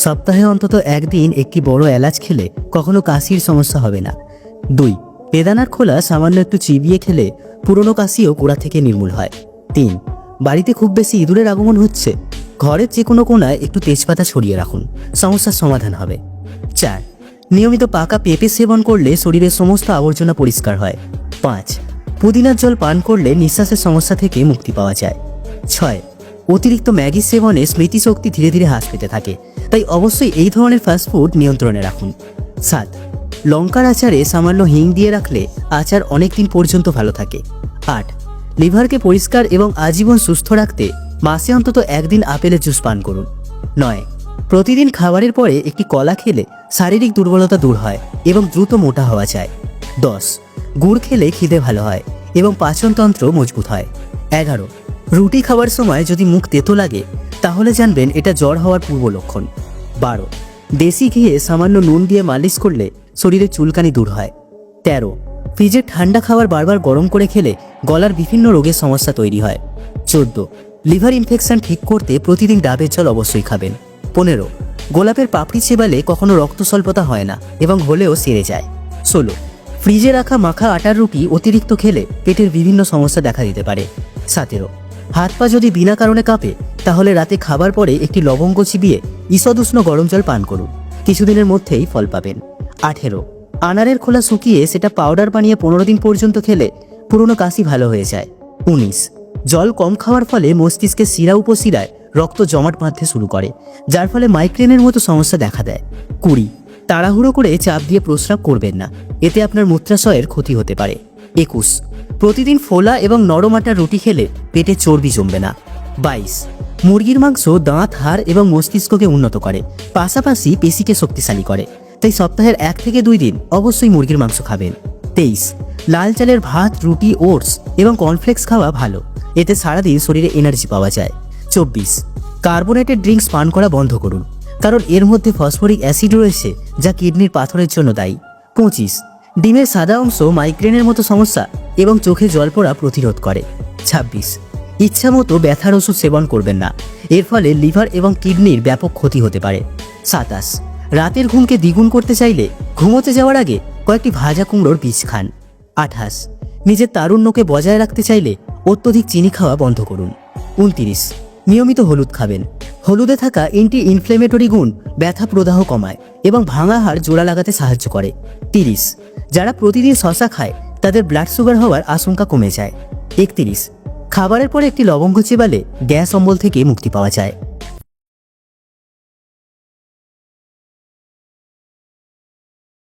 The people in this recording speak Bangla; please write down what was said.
সপ্তাহে অন্তত একদিন একটি বড় এলাচ খেলে কখনো কাশির সমস্যা হবে না। 2. বেদানার খোলা সামান্য একটু চিবিয়ে খেলে পুরনো কাশিও গোড়া থেকে নির্মূল হয়। 3. বাড়িতে খুব বেশি ইঁদুরের আগমন হচ্ছে, ঘরের যে কোনো কোণায় একটু তেজপাতা ছড়িয়ে রাখুন, সমস্যার সমাধান হবে। 4. নিয়মিত পাকা পেঁপে সেবন করলে শরীরের সমস্ত আবর্জনা পরিষ্কার হয়। 5. পুদিনার জল পান করলে নিঃশ্বাসের সমস্যা থেকে মুক্তি পাওয়া যায়। 6. অতিরিক্ত ম্যাগি সেবনে স্মৃতিশক্তি ধীরে ধীরে হ্রাস পেতে থাকে, তাই অবশ্যই এই ধরনের ফাস্টফুড নিয়ন্ত্রণে রাখুন। 7. লঙ্কার আচারে সামান্য হিং দিয়ে রাখলে আচার অনেক দিন পর্যন্ত ভালো থাকে। 8. লিভারকে পরিষ্কার এবং আজীবন সুস্থ রাখতে মাসে অন্তত একদিন আপেলের জুস পান করুন। 9. প্রতিদিন খাবারের পরে একটি কলা খেলে শারীরিক দুর্বলতা দূর হয় এবং দ্রুত মোটা হওয়া যায়। 10. গুড় খেলে খিদে ভালো হয় এবং পাচনতন্ত্র মজবুত হয়। 11. রুটি খাওয়ার সময় যদি মুখ তেতো লাগে তাহলে জানবেন এটা জ্বর হওয়ার পূর্ব লক্ষণ। 12. দেশি ঘিয়ে সামান্য নুন দিয়ে মালিশ করলে শরীরে চুলকানি দূর হয়। 13. ফ্রিজের ঠান্ডা খাবার বারবার গরম করে খেলে গলার বিভিন্ন রোগের সমস্যা তৈরি হয়। 14. লিভার ইনফেকশন ঠিক করতে প্রতিদিন ডাবের জল অবশ্যই খাবেন। 15. গোলাপের পাপড়ি চেবালে কখনো রক্ত স্বল্পতা হয় না এবং হলেও সেরে যায়। 16. ফ্রিজে রাখা মাখা আটার রুটি অতিরিক্ত খেলে পেটের বিভিন্ন সমস্যা দেখা দিতে পারে। 17. হাত পা যদি বিনা কারণে কাঁপে তাহলে রাতে খাবার পরে একটি লবঙ্গ চিবিয়ে ঈষদুষ্ণ গরম জল পান করুন, কিছুদিনের মধ্যেই ফল পাবেন। 18. আনারের খোলা শুকিয়ে সেটা পাউডার বানিয়ে 15 দিন পর্যন্ত খেলে পুরনো কাশি ভালো হয়ে যায়। 19. জল কম খাওয়ার ফলে মস্তিষ্কের শিরা উপশিরায় রক্ত জমাট বাঁধতে শুরু করে, যার ফলে মাইগ্রেনের মতো সমস্যা দেখা দেয়। 20. তাড়াহুড়ো করে চাপ দিয়ে প্রস্রাব করবেন না, এতে আপনার মূত্রাশয়ের ক্ষতি হতে পারে। 21. প্রতিদিন ফোলা এবং নরম আটার রুটি খেলে পেটে চর্বি জমবে না। 22. মুরগির মাংস দাঁত, হাড় এবং মস্তিষ্ককে উন্নত করে, পাশাপাশি পেশিকে শক্তিশালী করে, তাই সপ্তাহের 1 থেকে 2 দিন অবশ্যই মুরগির মাংস খাবেন। 23. লাল চালের ভাত, রুটি, ওটস এবং কর্নফ্লেক্স খাওয়া ভালো, এতে সারাদিন শরীরে এনার্জি পাওয়া যায়। 24. কার্বোনেটেড ড্রিঙ্কস পান করা বন্ধ করুন, কারণ এর মধ্যে ফসফরিক অ্যাসিড রয়েছে যা কিডনির পাথরের জন্য দায়ী। 25. ডিমের সাদা অংশ মাইগ্রেনের মতো সমস্যা এবং চোখে জল পড়া প্রতিরোধ করে। 26. ইচ্ছামতো ব্যথার ওষুধ সেবন করবেন না, এর ফলে লিভার এবং কিডনির ব্যাপক ক্ষতি হতে পারে। 27. রাতের ঘুমকে দ্বিগুণ করতে চাইলে ঘুমোতে যাওয়ার আগে কয়েকটি ভাজা কুমড়োর বীজ খান। 28. নিজের তারুণ্যকে বজায় রাখতে চাইলে অত্যধিক চিনি খাওয়া বন্ধ করুন। 29. নিয়মিত হলুদ খাবেন, হলুদে থাকা অ্যান্টি ইনফ্লেমেটরি গুণ ব্যথা প্রদাহ কমায় এবং ভাঙা হাড় জোড়া লাগাতে সাহায্য করে। 30. যারা প্রতিদিন শশা খায় তাদের ব্লাড সুগার হওয়ার আশঙ্কা কমে যায়। 31. খাবারের পরে একটি লবঙ্গ চেবালে গ্যাস অম্বল থেকে মুক্তি পাওয়া যায়।